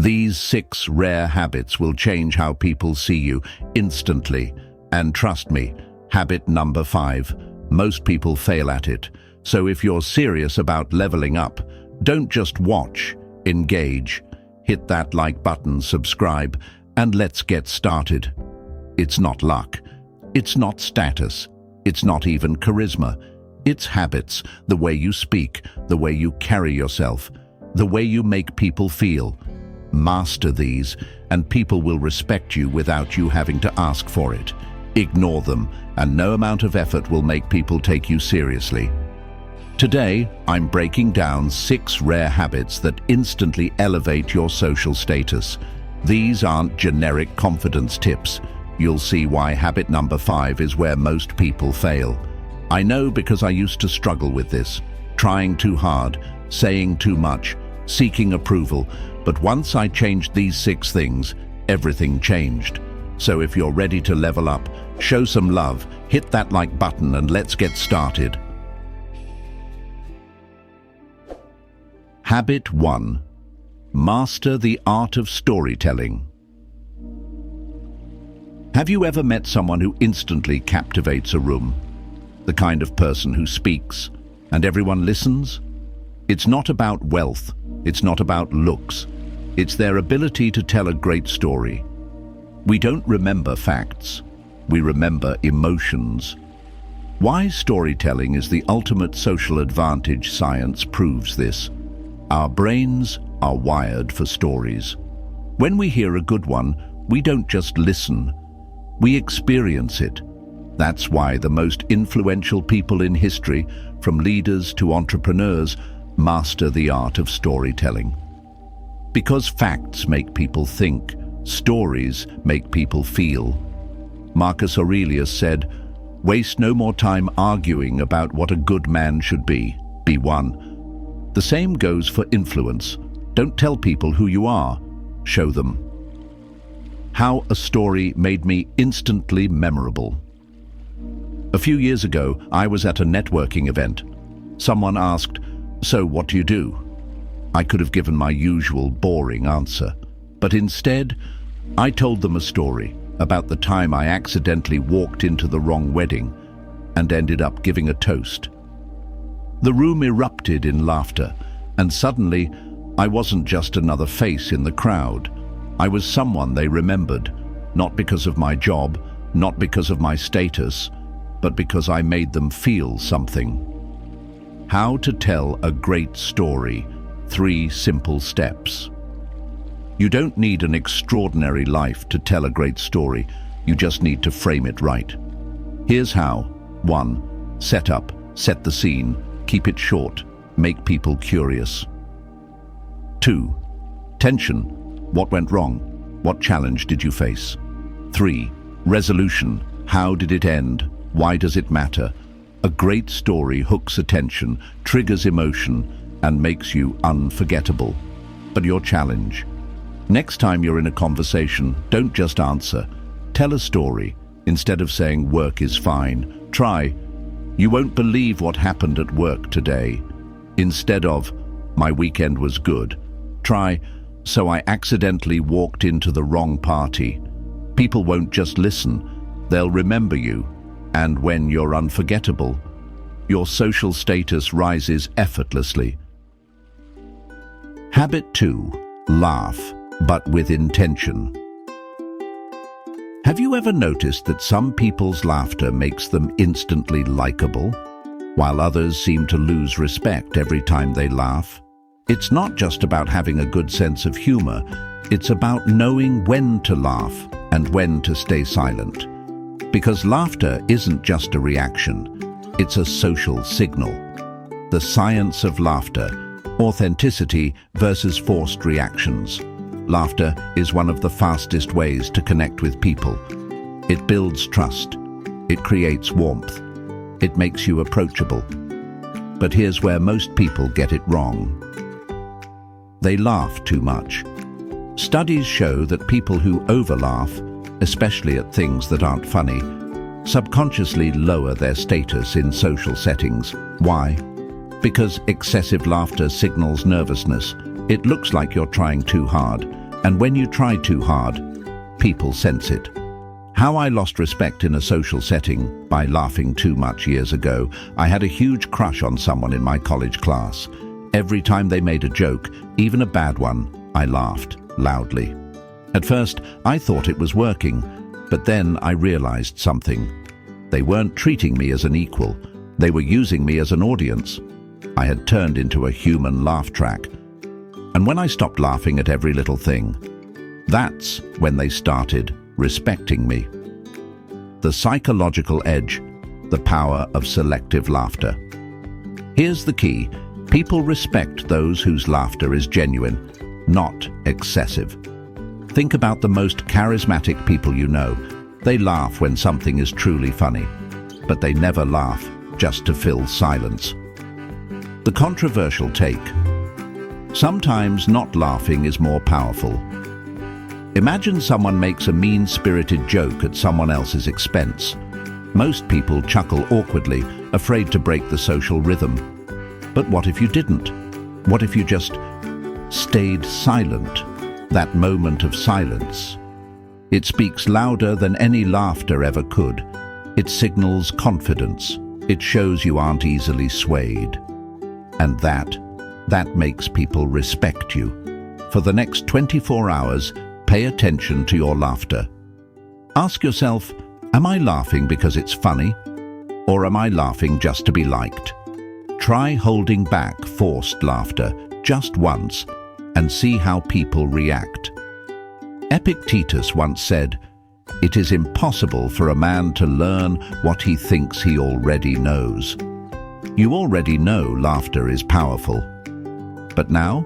These 6 rare habits will change how people see you instantly. And trust me, habit number 5, most people fail at it. So if you're serious about leveling up, don't just watch, engage. Hit that like button, subscribe, and let's get started. It's not luck. It's not status. It's not even charisma. It's habits, the way you speak, the way you carry yourself, the way you make people feel. Master these, and people will respect you without you having to ask for it. Ignore them, and no amount of effort will make people take you seriously. Today, I'm breaking down 6 rare habits that instantly elevate your social status. These aren't generic confidence tips. You'll see why habit number 5 is where most people fail. I know because I used to struggle with this, trying too hard, saying too much, seeking approval. But once I changed these 6 things, everything changed. So if you're ready to level up, show some love, hit that like button, and let's get started. Habit 1. Master the art of storytelling. Have you ever met someone who instantly captivates a room? The kind of person who speaks, and everyone listens? It's not about wealth, it's not about looks. It's their ability to tell a great story. We don't remember facts, we remember emotions. Why storytelling is the ultimate social advantage, science proves this. Our brains are wired for stories. When we hear a good one, we don't just listen, we experience it. That's why the most influential people in history, from leaders to entrepreneurs, master the art of storytelling. Because facts make people think, stories make people feel. Marcus Aurelius said, "Waste no more time arguing about what a good man should be. Be one." The same goes for influence. Don't tell people who you are, show them. How a story made me instantly memorable. A few years ago, I was at a networking event. Someone asked, "So what do you do?" I could have given my usual boring answer, but instead, I told them a story about the time I accidentally walked into the wrong wedding and ended up giving a toast. The room erupted in laughter, and suddenly, I wasn't just another face in the crowd. I was someone they remembered, not because of my job, not because of my status, but because I made them feel something. How to tell a great story. 3 simple steps. You don't need an extraordinary life to tell a great story. You just need to frame it right. Here's how. 1. Set up. Set the scene. Keep it short. Make people curious. 2. Tension. What went wrong? What challenge did you face? 3. Resolution. How did it end? Why does it matter? A great story hooks attention, triggers emotion, and makes you unforgettable. But your challenge. Next time you're in a conversation, don't just answer. Tell a story. Instead of saying work is fine, try, "You won't believe what happened at work today." Instead of, "My weekend was good," try, "So I accidentally walked into the wrong party." People won't just listen, they'll remember you. And when you're unforgettable, your social status rises effortlessly. Habit 2. Laugh, but with intention. Have you ever noticed that some people's laughter makes them instantly likable, while others seem to lose respect every time they laugh? It's not just about having a good sense of humor, it's about knowing when to laugh and when to stay silent. Because laughter isn't just a reaction, it's a social signal. The science of laughter, authenticity versus forced reactions. Laughter is one of the fastest ways to connect with people. It builds trust. It creates warmth. It makes you approachable. But here's where most people get it wrong. They laugh too much. Studies show that people who overlaugh, especially at things that aren't funny, subconsciously lower their status in social settings. Why? Because excessive laughter signals nervousness. It looks like you're trying too hard, And when you try too hard, people sense it. How I lost respect in a social setting by laughing too much years ago. I had a huge crush on someone in my college class. Every time they made a joke, even a bad one, I laughed loudly. At first, I thought it was working, but then I realized something. They weren't treating me as an equal. They were using me as an audience. I had turned into a human laugh track. And when I stopped laughing at every little thing, that's when they started respecting me. The psychological edge, the power of selective laughter. Here's the key. People respect those whose laughter is genuine, not excessive. Think about the most charismatic people you know. They laugh when something is truly funny, but they never laugh just to fill silence. The controversial take. Sometimes not laughing is more powerful. Imagine someone makes a mean-spirited joke at someone else's expense. Most people chuckle awkwardly, afraid to break the social rhythm. But what if you didn't? What if you just stayed silent? That moment of silence. It speaks louder than any laughter ever could. It signals confidence. It shows you aren't easily swayed. And that makes people respect you. For the next 24 hours, pay attention to your laughter. Ask yourself, am I laughing because it's funny? Or am I laughing just to be liked? Try holding back forced laughter just once and see how people react. Epictetus once said, "It is impossible for a man to learn what he thinks he already knows." You already know laughter is powerful. But now,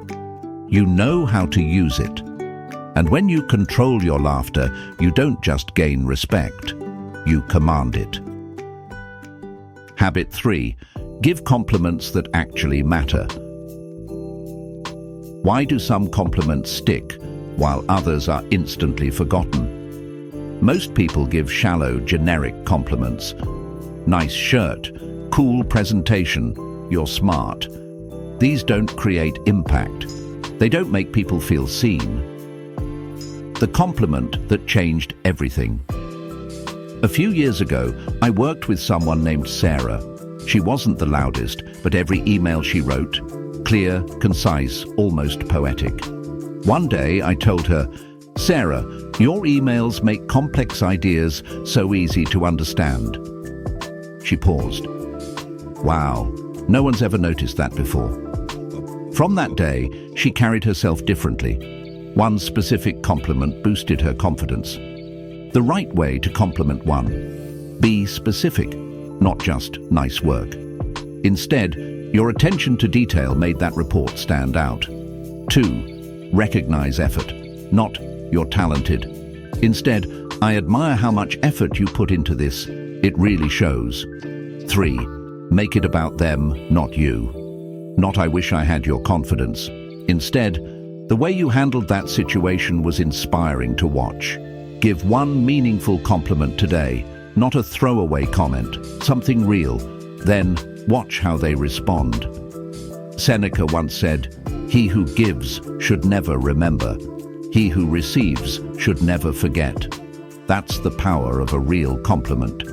you know how to use it. And when you control your laughter, you don't just gain respect, you command it. Habit 3. Give compliments that actually matter. Why do some compliments stick, while others are instantly forgotten? Most people give shallow, generic compliments. Nice shirt, cool presentation, you're smart. These don't create impact. They don't make people feel seen. The compliment that changed everything. A few years ago, I worked with someone named Sarah. She wasn't the loudest, but every email she wrote, clear, concise, almost poetic. One day I told her, "Sarah, your emails make complex ideas so easy to understand." She paused. Wow, no one's ever noticed that before. From that day, she carried herself differently. One specific compliment boosted her confidence. The right way to compliment one: be specific, not just nice work. Instead, your attention to detail made that report stand out. 2. Recognize effort, not "you're talented." Instead, "I admire how much effort you put into this. It really shows." 3. Make it about them, not you. Not "I wish I had your confidence." Instead, the way you handled that situation was inspiring to watch. Give one meaningful compliment today, not a throwaway comment, something real. Then watch how they respond. Seneca once said, "He who gives should never remember. He who receives should never forget." That's the power of a real compliment.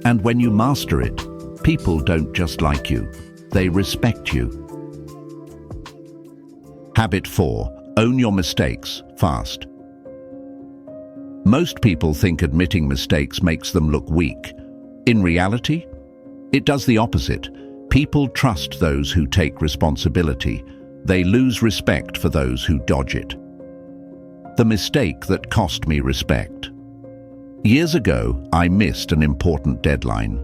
And when you master it, people don't just like you, they respect you. Habit 4. Own your mistakes fast. Most people think admitting mistakes makes them look weak. In reality, it does the opposite. People trust those who take responsibility. They lose respect for those who dodge it. The mistake that cost me respect. Years ago, I missed an important deadline.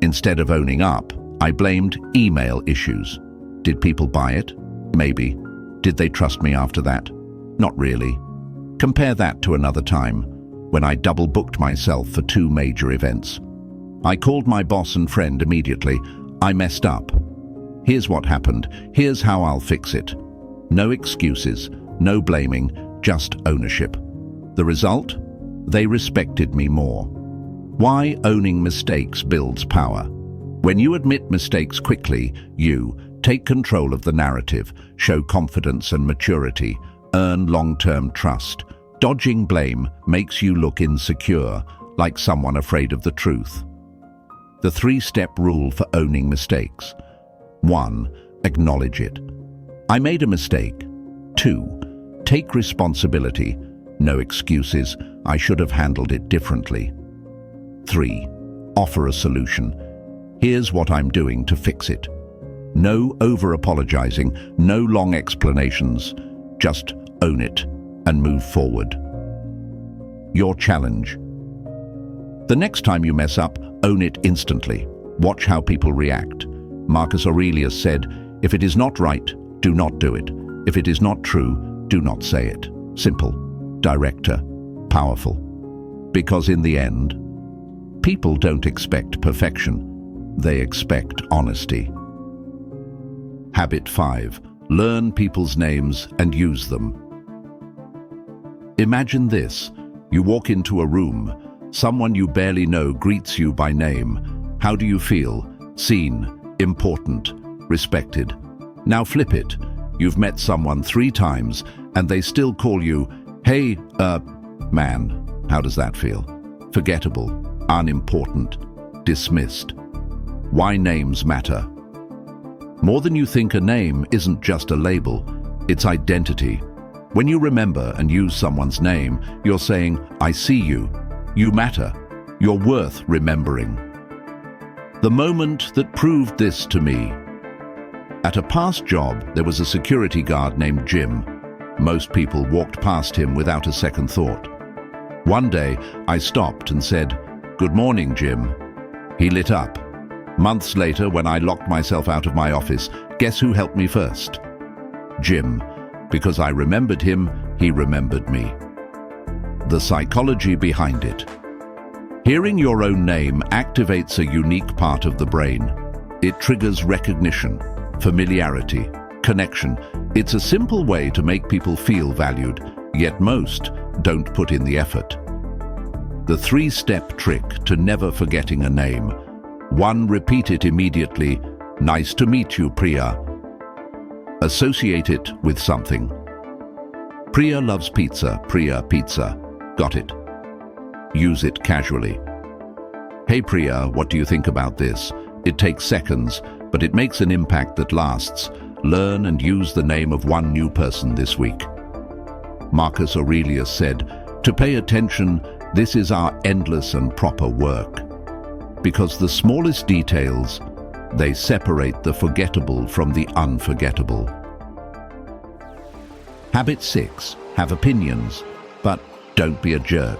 Instead of owning up, I blamed email issues. Did people buy it? Maybe. Did they trust me after that? Not really. Compare that to another time, when I double-booked myself for 2 major events. I called my boss and friend immediately. I messed up. Here's what happened. Here's how I'll fix it. No excuses, no blaming, just ownership. The result? They respected me more. Why owning mistakes builds power. When you admit mistakes quickly, you take control of the narrative, show confidence and maturity. Earn long-term trust. Dodging blame makes you look insecure, like someone afraid of the truth. The 3-step rule for owning mistakes. 1. Acknowledge it. I made a mistake. 2. Take responsibility. No excuses. I should have handled it differently. 3. Offer a solution. Here's what I'm doing to fix it. No over-apologizing, no long explanations. Just own it and move forward. Your challenge. The next time you mess up, own it instantly. Watch how people react. Marcus Aurelius said, "If it is not right, do not do it. If it is not true, do not say it." Simple, direct, powerful. Because in the end, people don't expect perfection. They expect honesty. Habit 5. Learn people's names and use them. Imagine this. You walk into a room. Someone you barely know greets you by name. How do you feel? Seen, important, respected. Now flip it. You've met someone 3 times and they still call you, "Hey, man." How does that feel? Forgettable, unimportant, dismissed. Why names matter. More than you think, a name isn't just a label, it's identity. When you remember and use someone's name, you're saying, "I see you. You matter. You're worth remembering." The moment that proved this to me. At a past job, there was a security guard named Jim. Most people walked past him without a second thought. One day, I stopped and said, "Good morning, Jim." He lit up. Months later, when I locked myself out of my office, guess who helped me first? Jim. Because I remembered him, he remembered me. The psychology behind it. Hearing your own name activates a unique part of the brain. It triggers recognition, familiarity, connection. It's a simple way to make people feel valued, yet most don't put in the effort. The 3-step trick to never forgetting a name. 1. Repeat it immediately. "Nice to meet you, Priya." Associate it with something. Priya loves pizza. Priya pizza. Got it. Use it casually. "Hey Priya, what do you think about this?" It takes seconds, but it makes an impact that lasts. Learn and use the name of one new person this week. Marcus Aurelius said, "To pay attention, this is our endless and proper work." Because the smallest details, they separate the forgettable from the unforgettable. Habit 6. Have opinions, but don't be a jerk.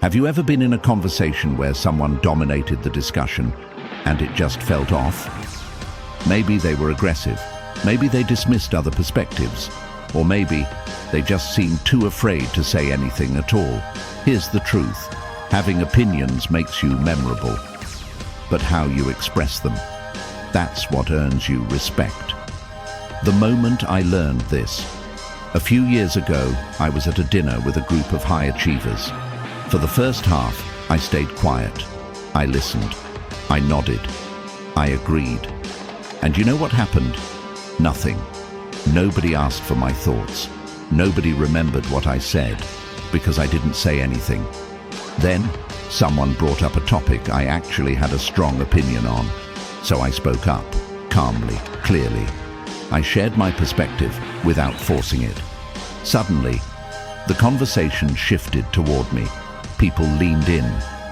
Have you ever been in a conversation where someone dominated the discussion and it just felt off? Maybe they were aggressive, maybe they dismissed other perspectives, or maybe they just seemed too afraid to say anything at all. Here's the truth. Having opinions makes you memorable, but how you express them, that's what earns you respect. The moment I learned this, a few years ago, I was at a dinner with a group of high achievers. For the first half, I stayed quiet. I listened. I nodded. I agreed. And you know what happened? Nothing. Nobody asked for my thoughts. Nobody remembered what I said, because I didn't say anything. Then, someone brought up a topic I actually had a strong opinion on. So I spoke up, calmly, clearly. I shared my perspective without forcing it. Suddenly, the conversation shifted toward me. People leaned in,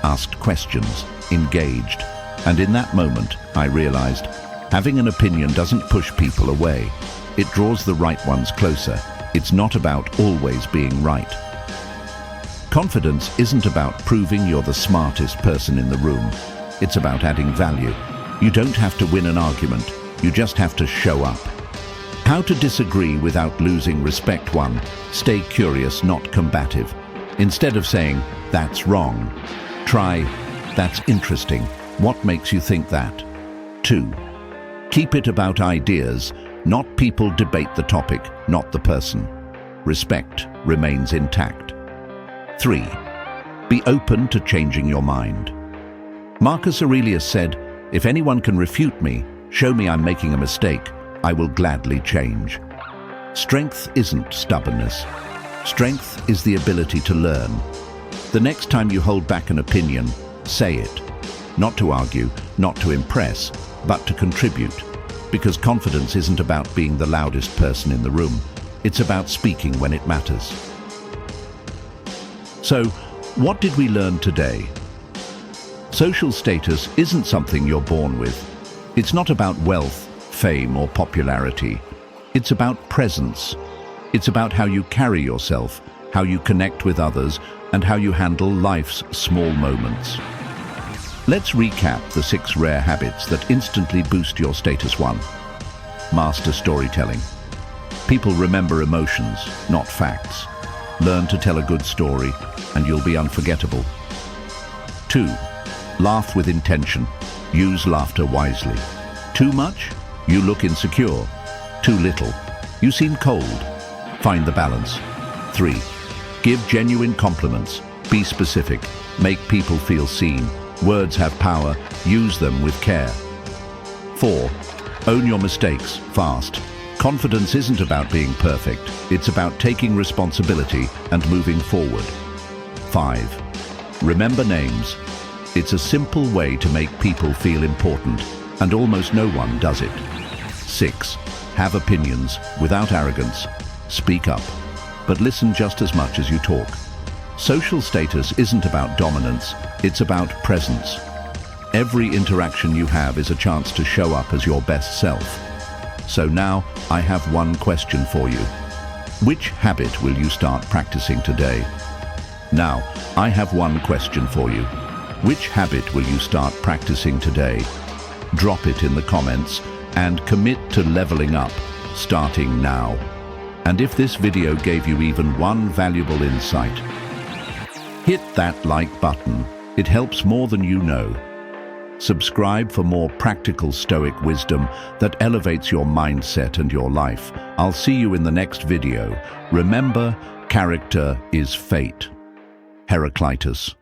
asked questions, engaged. And in that moment, I realized, having an opinion doesn't push people away. It draws the right ones closer. It's not about always being right. Confidence isn't about proving you're the smartest person in the room. It's about adding value. You don't have to win an argument. You just have to show up. How to disagree without losing respect. 1. Stay curious, not combative. Instead of saying, "That's wrong," try, "That's interesting. What makes you think that?" 2. Keep it about ideas, not people. Debate the topic, not the person. Respect remains intact. 3. Be open to changing your mind. Marcus Aurelius said, "If anyone can refute me, show me I'm making a mistake, I will gladly change." Strength isn't stubbornness. Strength is the ability to learn. The next time you hold back an opinion, say it. Not to argue, not to impress, but to contribute. Because confidence isn't about being the loudest person in the room. It's about speaking when it matters. So, what did we learn today? Social status isn't something you're born with. It's not about wealth, fame, or popularity. It's about presence. It's about how you carry yourself, how you connect with others, and how you handle life's small moments. Let's recap the 6 rare habits that instantly boost your status. 1. Master storytelling. People remember emotions, not facts. Learn to tell a good story, and you'll be unforgettable. 2. Laugh with intention. Use laughter wisely. Too much? You look insecure. Too little? You seem cold. Find the balance. 3. Give genuine compliments. Be specific. Make people feel seen. Words have power. Use them with care. 4. Own your mistakes fast. Confidence isn't about being perfect. It's about taking responsibility and moving forward. 5. Remember names. It's a simple way to make people feel important, and almost no one does it. 6. Have opinions without arrogance. Speak up, but listen just as much as you talk. Social status isn't about dominance, it's about presence. Every interaction you have is a chance to show up as your best self. So now, I have one question for you. Which habit will you start practicing today? Now, I have one question for you. Which habit will you start practicing today? Drop it in the comments and commit to leveling up, starting now. And if this video gave you even one valuable insight, hit that like button. It helps more than you know. Subscribe for more practical Stoic wisdom that elevates your mindset and your life. I'll see you in the next video. Remember, character is fate. Heraclitus.